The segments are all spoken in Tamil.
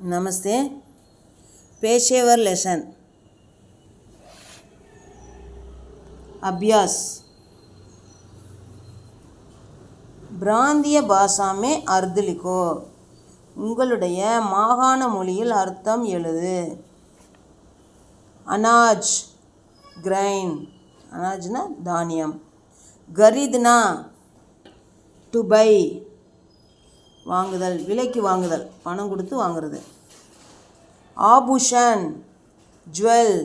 नमस्ते। पेशेवर लेसन अभ्यास। பிராந்திய பாஷா में अर्थ लिखो। உங்களுடைய மாகாண மொழியில் அர்த்தம் எழுது. அனாஜ் கிரைன், அனாஜ்னா தானியம். கரீத்னா டு பை, வாங்குதல், விலைக்கு வாங்குதல், பணம் கொடுத்து வாங்குறது. ஆபூஷன் ஜுவல்,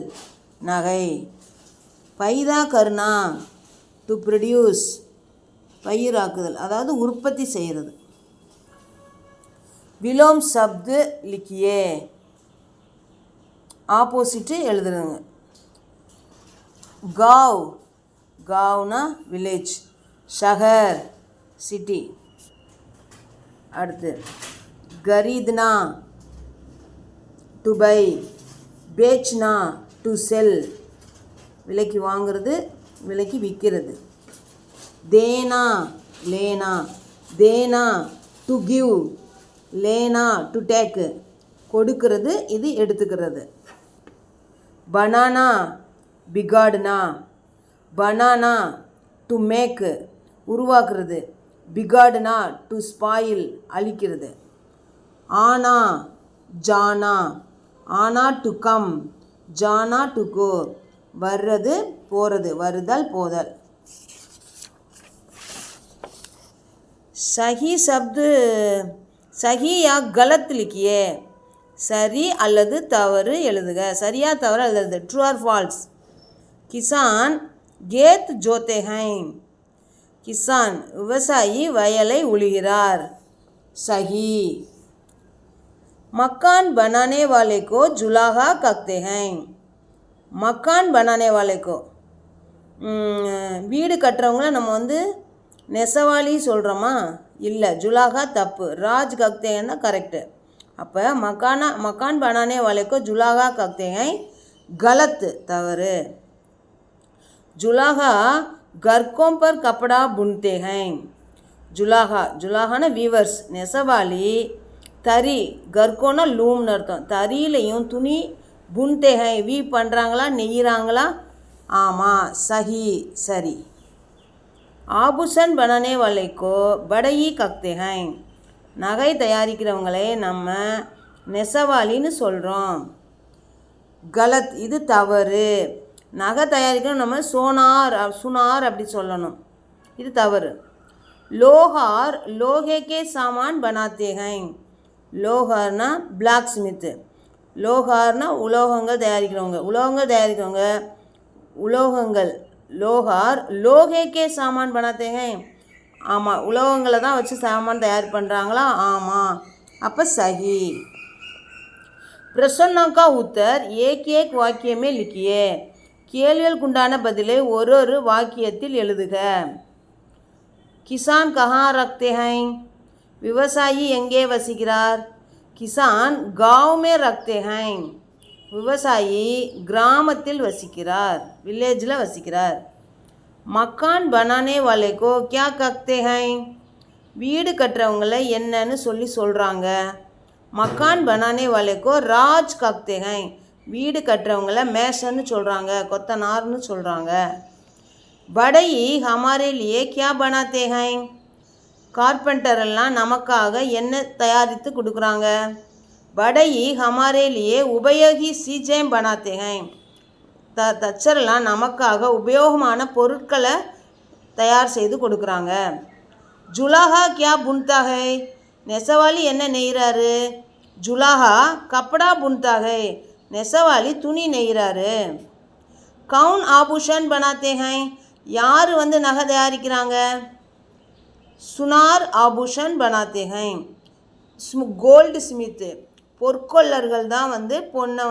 நகை. பைதா கர்னா டு ப்ரொடியூஸ், பயிராக்குதல், அதாவது உற்பத்தி செய்கிறது. விலோம் சப்து லிக்கியே, ஆப்போசிட்டு எழுதுறதுங்க. காவ், காவ்னா வில்லேஜ். ஷஹர் சிட்டி. அடுத்து கரீத்னா டு பை, பேச்னா டு செல், விலைக்கு வாங்கிறது, விலைக்கு விற்கிறது. தேனா லேனா, தேனா டு கிவ், லேனா டு டேக்கு, கொடுக்கிறது, இது எடுத்துக்கிறது. பனானா பிகாடுனா, பனானா டு மேக்கு, உருவாக்குறது, பிகாடுனா டு ஸ்பாயில், அழிக்கிறது. ஆனா ஜானா, ஆனா டு கம், ஜானா டு கோ, வர்றது போகிறது, வருதல் போதல். சஹி சப்து சஹி யா கலத் லிக்கியே, சரி அல்லது தவறு எழுதுக. சரியா தவறு எழுதுறது. True or false. கிசான் கேத் ஜோத்தே ஹைன், கிசான் விவசாயி வயலை உழுகிறார். சஹி. मकान बनाने वाले को जुलाहा कहते हैं. मकान बनाने वाले को, வீடு கட்டுறவங்கள நம்ம நெசவாளி சொல்கிறோமா? இல்லை, ஜுலாகா தப்பு. ராஜ் கக்தேன்னா கரெக்டு. அப்போ மக்கான் பனானே வாலேக்கோ ஜுலாகா கக்தேங்க கலத்து, தவறு. ஜுலாகா கர்கோம் பர் கப்படா புன்தே ஹைன். ஜுலாகா, ஜுலாகான வீவர்ஸ், நெசவாளி. தறி, கர்கோனா லூம்னு அர்த்தம். தறியிலையும் துணி புன்தே ஹை, வீ பண்ணுறாங்களா, நெய்கிறாங்களா? ஆமாம், சஹி, சரி. ஆபூஷன் பனானே வாலேக்கோ படையி கக்தே ஹை. நகை தயாரிக்கிறவங்களே நம்ம நெசவாளின்னு சொல்கிறோம். கலத், இது தவறு. நகை தயாரிக்கிறோம் நம்ம சோனார், சுனார் அப்படி சொல்லணும், இது தவறு. லோஹார் லோஹேக்கே சாமான் பனாத்தே ஹை. லோஹார்னா பிளாக் ஸ்மித்து. லோஹார்னா உலோகங்கள் தயாரிக்கிறவங்க, உலோகங்கள் தயாரிக்கிறவங்க, உலோகங்கள். லோஹார் லோஹேக்கே சாமான் பனாத்தே ஹை. ஆமாம், உலோகங்களை தான் வச்சு சாமான் தயார் பண்ணுறாங்களா? ஆமாம், அப்போ சஹி. பிரசன்னா கா உத்தர் ஏக் ஏக் வாக்கியமே லிக்கியே. கேள்விகளுக்குண்டான பதிலை ஒரு ஒரு வாக்கியத்தில் எழுதுக. கிசான் கஹா ரக்தே ஹை, விவசாயி எங்கே வசிக்கிறார்? கிசான் காவ் மே ரக்தே ஹை, விவசாயி கிராமத்தில் வசிக்கிறார், வில்லேஜில் வசிக்கிறார். மக்கான் பனானே வாலேக்கோ கியா கக்தே ஹை, வீடு கட்டுறவங்கள என்னன்னு சொல்கிறாங்க. மக்கான் பனானே வாலேக்கோ ராஜ் கக்தே ஹை, வீடு கட்டுறவங்கள மேஷன்னு சொல்கிறாங்க, கொத்தனார்னு சொல்கிறாங்க. படையி ஹமாரே லியே கியா பனாத்தே ஹை, கார்பெண்டரெல்லாம் நமக்காக என்ன தயாரித்து கொடுக்குறாங்க? படையி ஹமாரே லியே உபயோகி சீஜே பனாத்தே ஹை, தச்சரெல்லாம் நமக்காக உபயோகமான பொருட்களை தயார் செய்து கொடுக்குறாங்க. ஜுலாஹா கியா புன்தா ஹை, நெசவாளி என்ன நெய்கிறாரு? ஜுலாஹா கப்படா புன்தா ஹை, நெசவாளி துணி நெய்கிறாரு. கவுன் ஆபூஷன் பனாத்தே ஹை, யார் நகை தயாரிக்கிறாங்க? சுனார் ஆபூஷன் பனாத்தே ஹை. கோல்டு ஸ்மித்து, பொற்கொள்ளர்கள் தான் பொண்ணை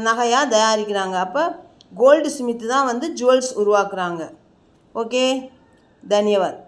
நகையாக தயாரிக்கிறாங்க. அப்போ கோல்டு ஸ்மித்து தான் ஜுவல்ஸ் உருவாக்குறாங்க. ஓகே, தன்யவாத்.